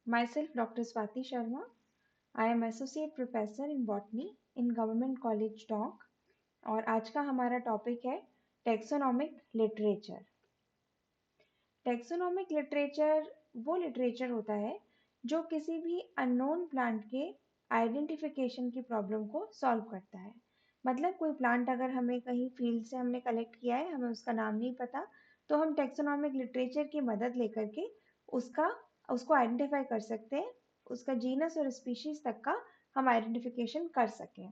Myself, Dr. Swati Sharma. I am Associate Professor in Botany in Government College Donk और आज का हमारा topic है टेक्सोनॉमिक लिटरेचर। टेक्सोनॉमिक लिटरेचर वो literature होता है जो किसी भी अननोन प्लांट के आइडेंटिफिकेशन की प्रॉब्लम को सॉल्व करता है। मतलब कोई प्लांट अगर हमें कहीं फील्ड से हमने कलेक्ट किया है, हमें उसका नाम नहीं पता, तो हम टेक्सोनॉमिक लिटरेचर की मदद लेकर के उसका उसको आइडेंटिफाई कर सकते हैं, उसका जीनस और स्पीशीज तक का हम आइडेंटिफिकेशन कर सकें।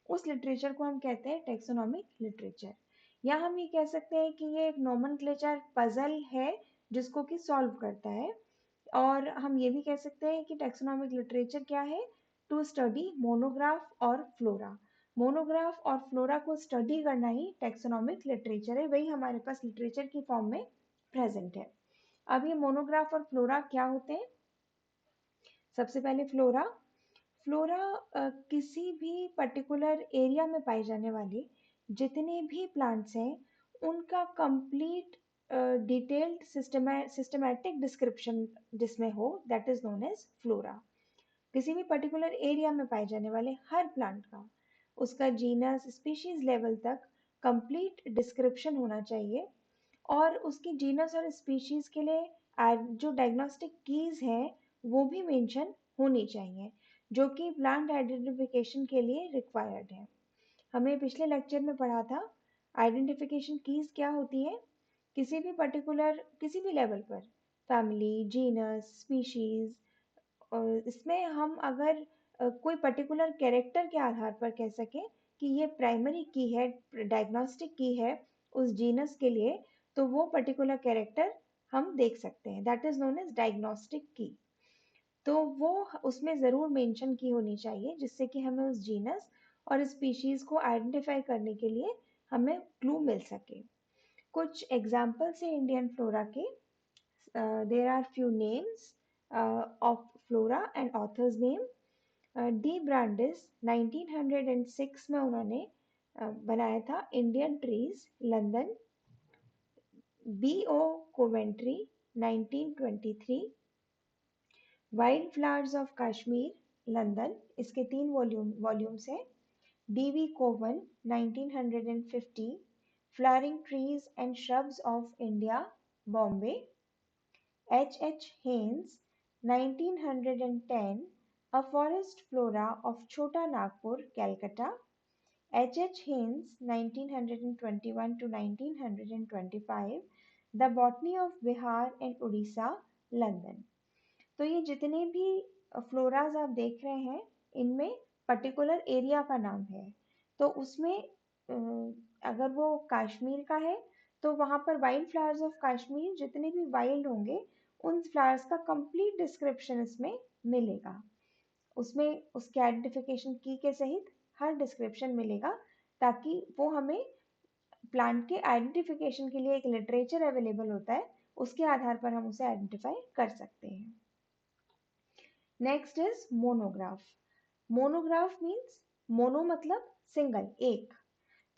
उस लिटरेचर को हम कहते हैं टेक्सोनॉमिक लिटरेचर। या हम ये कह सकते हैं कि ये एक नोमेनक्लेचर पजल है जिसको कि सॉल्व करता है। और हम ये भी कह सकते हैं कि टेक्सोनॉमिक लिटरेचर क्या है, टू स्टडी मोनोग्राफ और फ्लोरा। मोनोग्राफ और फ्लोरा को स्टडी करना ही टेक्सोनॉमिक लिटरेचर है, वही हमारे पास लिटरेचर की फॉर्म में प्रेजेंट है। अब ये मोनोग्राफ और फ्लोरा क्या होते हैं? सबसे पहले फ्लोरा। फ्लोरा किसी भी पर्टिकुलर एरिया में पाए जाने वाले जितने भी प्लांट्स हैं उनका कंप्लीट डिटेल्ड सिस्टमैटिक डिस्क्रिप्शन जिसमें हो, that is known as flora. किसी भी पर्टिकुलर एरिया में पाए जाने वाले हर प्लांट का उसका जीनस स्पीशीज लेवल तक कंप्लीट डिस्क्रिप्शन होना चाहिए। और उसकी जीनस और स्पीशीज के लिए जो डायग्नोस्टिक कीज हैं वो भी मेंशन होनी चाहिए, जो कि प्लांट आइडेंटिफिकेशन के लिए रिक्वायर्ड है। हमने पिछले लेक्चर में पढ़ा था आइडेंटिफिकेशन कीज क्या होती है। किसी भी पर्टिकुलर किसी भी लेवल पर फैमिली, जीनस, स्पीशीज, इसमें हम अगर कोई पर्टिकुलर कैरेक्टर के आधार पर कह सकें कि ये प्राइमरी की है, डायग्नोस्टिक की है उस जीनस के लिए, तो वो पर्टिकुलर कैरेक्टर हम देख सकते हैं, that is known as diagnostic key. तो वो उसमें ज़रूर मेंशन की होनी चाहिए जिससे कि हमें उस जीनस और स्पीशीज को आइडेंटिफाई करने के लिए हमें क्लू मिल सके। कुछ एग्जाम्पल्स हैं इंडियन फ्लोरा के। There are few names of flora and authors name. D Brandis 1906 में उन्होंने बनाया था Indian trees London. B O Coventry 1923 wild flowers of Kashmir London, इसके 3 वॉल्यूम्स हैं। D V. Cowan 1950 flowering trees and shrubs of India Bombay. H.H. Haynes 1910 A Forest Flora of Chota Nagpur, Calcutta. H.H. Haynes 1921 to 1925 The Botany of Bihar and Odisha, London. तो ये जितने भी फ्लोराज आप देख रहे हैं इनमें पर्टिकुलर एरिया का नाम है। तो उसमें अगर वो कश्मीर का है तो वहां पर वाइल्ड फ्लावर्स ऑफ कश्मीर जितने भी वाइल्ड होंगे उन फ्लावर्स का कंप्लीट डिस्क्रिप्शन इसमें मिलेगा। उसमें उसके आइडेंटिफिकेशन की के सहित हर डिस्क्रिप्शन मिलेगा, ताकि वो हमें प्लांट के आइडेंटिफिकेशन के लिए एक लिटरेचर अवेलेबल होता है, उसके आधार पर हम उसे आइडेंटिफाई कर सकते हैं। Next is monograph. Monograph means mono मतलब सिंगल, एक।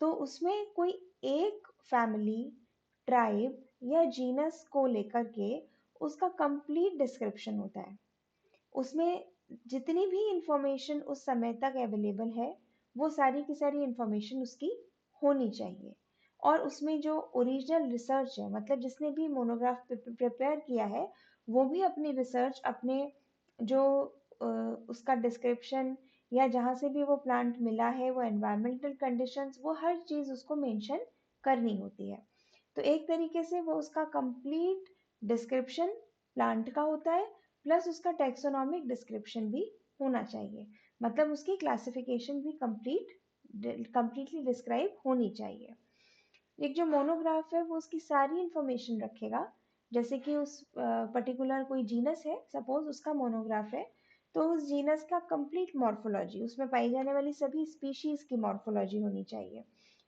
तो उसमें कोई एक फैमिली, ट्राइब या जीनस को लेकर के उसका कंप्लीट डिस्क्रिप्शन होता है। उसमें जितनी भी इंफॉर्मेशन उस समय तक अवेलेबल है वो सारी की सारी इंफॉर्मेशन उसकी होनी चाहिए। और उसमें जो ओरिजिनल रिसर्च है, मतलब जिसने भी मोनोग्राफ प्रिपेयर किया है वो भी अपनी रिसर्च, अपने जो उसका डिस्क्रिप्शन या जहाँ से भी वो प्लांट मिला है, वो एनवायरमेंटल कंडीशंस, वो हर चीज़ उसको मेंशन करनी होती है। तो एक तरीके से वो उसका कंप्लीट डिस्क्रिप्शन प्लांट का होता है, प्लस उसका टेक्सोनॉमिक डिस्क्रिप्शन भी होना चाहिए। मतलब उसकी क्लासिफिकेशन भी कंप्लीटली डिस्क्राइब होनी चाहिए। एक जो मोनोग्राफ है वो उसकी सारी इंफॉर्मेशन रखेगा। जैसे कि उस पर्टिकुलर कोई जीनस है, सपोज उसका मोनोग्राफ है, तो उस जीनस का कंप्लीट मॉर्फोलॉजी, उसमें पाई जाने वाली सभी स्पीशीज की मॉर्फोलॉजी होनी चाहिए।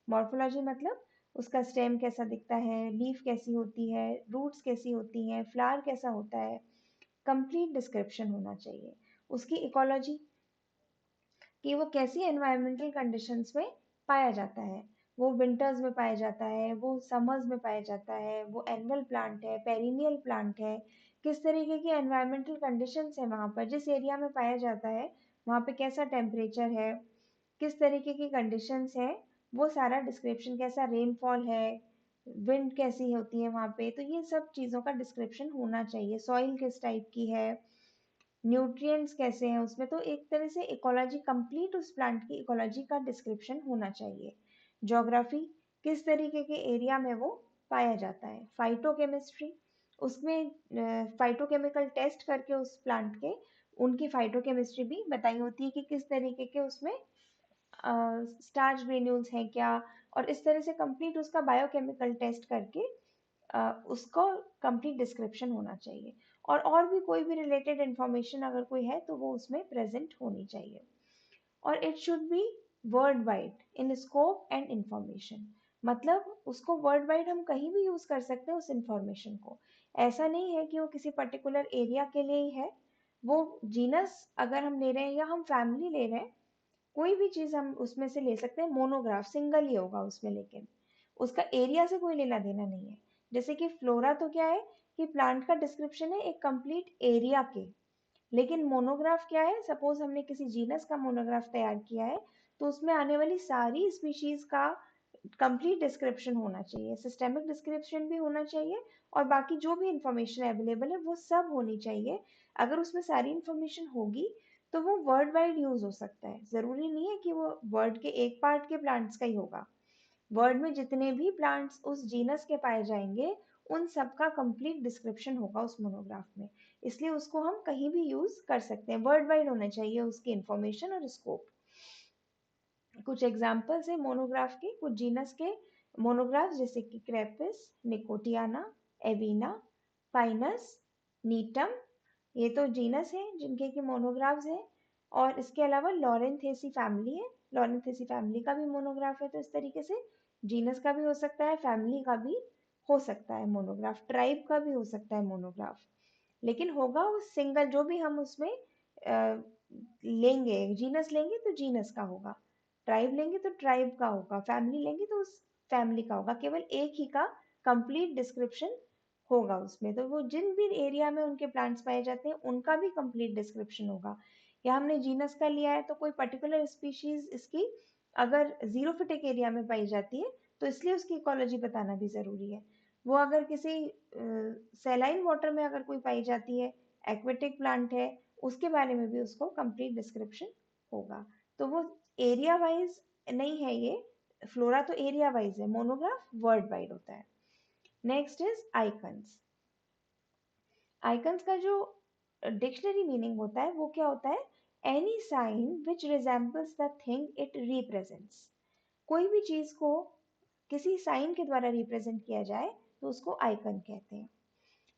मॉर्फोलॉजी मतलब उसका स्टेम कैसा दिखता है, लीफ कैसी होती है, रूट्स कैसी होती हैं, फ्लावर कैसा होता है, कंप्लीट डिस्क्रिप्शन होना चाहिए। उसकी इकोलॉजी कि वो कैसी एनवायरमेंटल कंडीशंस में पाया जाता है, वो विंटर्स में पाया जाता है, वो समर्स में पाया जाता है, वो एनुअल प्लांट है, पेरिनियल प्लांट है, किस तरीके की एनवायरमेंटल कंडीशंस है वहाँ पर, जिस एरिया में पाया जाता है वहाँ पे कैसा टेम्परेचर है, किस तरीके की कंडीशंस है, वो सारा डिस्क्रिप्शन, कैसा रेनफॉल है, विंड कैसी होती है वहाँ पे, तो ये सब चीज़ों का डिस्क्रिप्शन होना चाहिए। सॉइल किस टाइप की है, न्यूट्रिएंट्स कैसे हैं उसमें, तो एक तरह से इकोलॉजी कंप्लीट, उस प्लांट की इकोलॉजी का डिस्क्रिप्शन होना चाहिए। ज्योग्राफी, किस तरीके के एरिया में वो पाया जाता है। फाइटोकेमिस्ट्री, उसमें फाइटोकेमिकल टेस्ट करके उस प्लांट के उनकी फाइटोकेमिस्ट्री भी बताई होती है कि किस तरीके के उसमें स्टार्च ग्रेन्यूल्स हैं क्या, और इस तरह से कंप्लीट उसका बायोकेमिकल टेस्ट करके उसको कंप्लीट डिस्क्रिप्शन होना चाहिए। और भी कोई भी रिलेटेड इंफॉर्मेशन अगर कोई है तो वो उसमें प्रेजेंट होनी चाहिए। और it should be world wide in scope and information, मतलब उसको वर्ल्ड वाइड हम कहीं भी यूज कर सकते हैं उस इंफॉर्मेशन को। ऐसा नहीं है कि वो किसी पर्टिकुलर एरिया के लिए ही है। वो जीनस अगर हम ले रहे हैं या हम फैमिली ले रहे हैं, कोई भी चीज हम उसमें से ले सकते हैं। मोनोग्राफ सिंगल ही होगा उसमें, लेकिन उसका एरिया से कोई लेना देना नहीं है। जैसे कि फ्लोरा तो क्या है कि प्लांट का डिस्क्रिप्शन है एक कंप्लीट एरिया के, लेकिन मोनोग्राफ क्या है, सपोज हमने किसी जीनस का मोनोग्राफ तैयार किया है तो उसमें आने वाली सारी स्पीशीज का कंप्लीट डिस्क्रिप्शन होना चाहिए, सिस्टेमिक डिस्क्रिप्शन भी होना चाहिए, और बाकी जो भी इंफॉर्मेशन अवेलेबल है वो सब होनी चाहिए। अगर उसमें सारी इंफॉर्मेशन होगी तो वो वर्ल्ड वाइड यूज हो सकता है। जरूरी नहीं है कि वो वर्ल्ड के एक पार्ट के प्लांट्स का ही होगा। वर्ल्ड में जितने भी प्लांट्स उस जीनस के पाए जाएंगे उन सब का कंप्लीट डिस्क्रिप्शन होगा उस मोनोग्राफ में। इसलिए उसको हम कहीं भी यूज कर सकते हैं, वर्ल्ड वाइड होना चाहिए उसकी इंफॉर्मेशन और स्कोप। कुछ एग्जाम्पल्स है मोनोग्राफ के, कुछ जीनस के मोनोग्राफ, जैसे कि क्रेपिस, निकोटियाना, एविना, फाइनस, नीटम, ये तो जीनस है जिनके के मोनोग्राफ्स हैं। और इसके अलावा लॉरेंथेसी फैमिली है, लॉरेंथेसी फैमिली का भी मोनोग्राफ है। तो इस तरीके से जीनस का भी हो सकता है, फैमिली का भी हो सकता है मोनोग्राफ, ट्राइब का भी हो सकता है मोनोग्राफ, लेकिन होगा वो सिंगल। जो भी हम उसमें लेंगे, जीनस लेंगे तो जीनस का होगा, ट्राइब लेंगे तो ट्राइब का होगा, फैमिली लेंगे तो उस फैमिली का होगा, केवल एक ही का कंप्लीट डिस्क्रिप्शन होगा उसमें। तो वो जिन भी एरिया में उनके प्लांट्स पाए जाते हैं उनका भी कंप्लीट डिस्क्रिप्शन होगा। या हमने जीनस का लिया है तो कोई पर्टिकुलर स्पीशीज इसकी अगर जीरोफिटिक एरिया में पाई जाती है तो इसलिए उसकी इकोलॉजी बताना भी जरूरी है। वो अगर किसी सेलाइन वाटर में अगर कोई पाई जाती है, एक्वेटिक प्लांट है, उसके बारे में भी उसको कंप्लीट डिस्क्रिप्शन होगा। तो वो एरिया वाइज नहीं है ये, फ्लोरा तो एरिया वाइज है, मोनोग्राफ वर्ल्ड वाइड होता है। Next is icons. आइकन्स का जो डिक्शनरी मीनिंग होता है वो क्या होता है, any sign which resembles the thing it represents. कोई भी चीज को किसी साइन के द्वारा रिप्रेजेंट किया जाए तो उसको आइकन कहते हैं।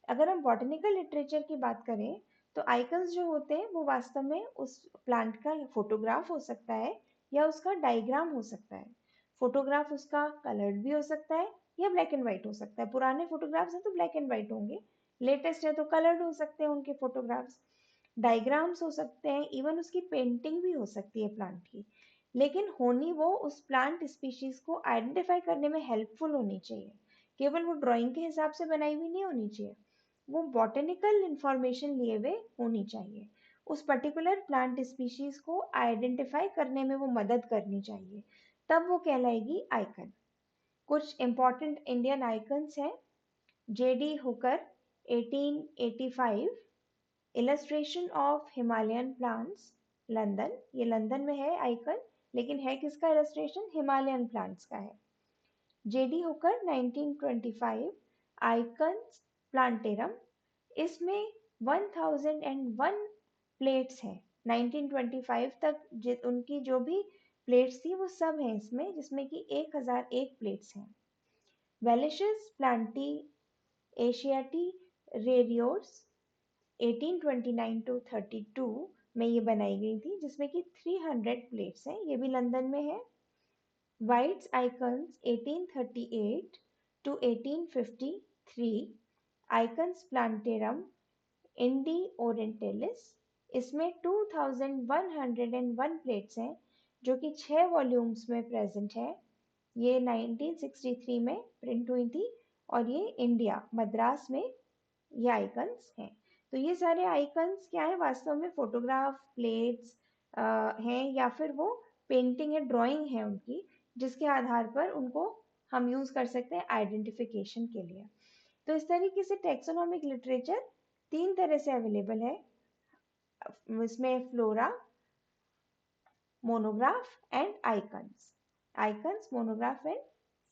अगर हम बॉटनिकल लिटरेचर की बात करें तो आइकन्स जो होते हैं वो वास्तव में उस प्लांट का फोटोग्राफ हो सकता है या उसका डायग्राम हो सकता है। फोटोग्राफ उसका कलर्ड भी हो सकता है या ब्लैक एंड व्हाइट हो सकता है। पुराने फोटोग्राफ्स हैं तो ब्लैक एंड व्हाइट होंगे, लेटेस्ट है तो कलर्ड हो सकते हैं उनके फोटोग्राफ्स, डायग्राम्स हो सकते हैं, इवन उसकी पेंटिंग भी हो सकती है प्लांट की। लेकिन होनी वो उस प्लांट स्पीशीज को आइडेंटिफाई करने में हेल्पफुल होनी चाहिए, केवल वो ड्राइंग के हिसाब से बनाई हुई नहीं होनी चाहिए, वो बॉटनिकल इंफॉर्मेशन लिए हुए होनी चाहिए। उस पर्टिकुलर प्लांट स्पीशीज को आइडेंटिफाई करने में वो मदद करनी चाहिए, तब वो कहलाएगी आइकन। कुछ इंपॉर्टेंट इंडियन आइकन्स हैं, JD Hooker 1885, illustration of Himalayan plants, London, ये लंदन में है आइकन, लेकिन है किसका इलस्ट्रेशन, हिमालयन प्लांट्स का है। जेडी हुकर 1925, आइकन्स प्लांटेरम, इसमें 1001 प्लेट्स हैं। 1925 तक उनकी जो भी प्लेट्स थी वो सब हैं इसमें, जिसमें कि 1001 प्लेट्स हैं। वेलिशस प्लांटी एशियाटी रेडियोस 1829 टू 32 में ये बनाई गई थी, जिसमें कि 300 प्लेट्स हैं, ये भी लंदन में है। White's Icons 1838 to 1853, Icons Plantarum Indi Orientalis, इसमें 2101 प्लेट्स हैं जो कि 6 वॉल्यूम्स में प्रेजेंट है। ये 1963 में प्रिंट हुई थी और ये इंडिया मद्रास में ये आइकन्स हैं। तो ये सारे आइकन्स क्या है, वास्तव में फोटोग्राफ, प्लेट्स हैं या फिर वो पेंटिंग है, ड्राइंग है उनकी, जिसके आधार पर उनको हम यूज कर सकते हैं आइडेंटिफिकेशन के लिए। तो इस तरीके से टेक्सोनोमिक लिटरेचर तीन तरह से अवेलेबल है, इसमें flora, monograph and icons. Icons, monograph and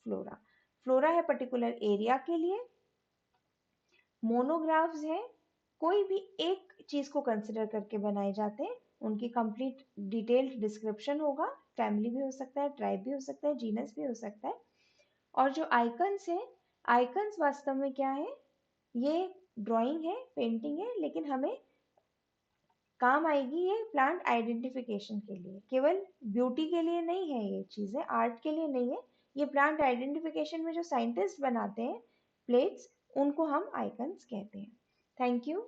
flora. Flora है पर्टिकुलर एरिया के लिए, मोनोग्राफ्स है कोई भी एक चीज को कंसिडर करके बनाए जाते हैं, उनकी कंप्लीट डिटेल्ड डिस्क्रिप्शन होगा, फैमिली भी हो सकता है, ट्राइब भी हो सकता है, जीनस भी हो सकता है। और जो आइकन्स है, आइकन्स वास्तव में क्या है, ये ड्राइंग है, पेंटिंग है, लेकिन हमें काम आएगी ये प्लांट आइडेंटिफिकेशन के लिए, केवल ब्यूटी के लिए नहीं है, ये चीजें आर्ट के लिए नहीं है। ये प्लांट आइडेंटिफिकेशन में जो साइंटिस्ट बनाते हैं प्लेट्स, उनको हम आइकन्स कहते हैं। Thank you.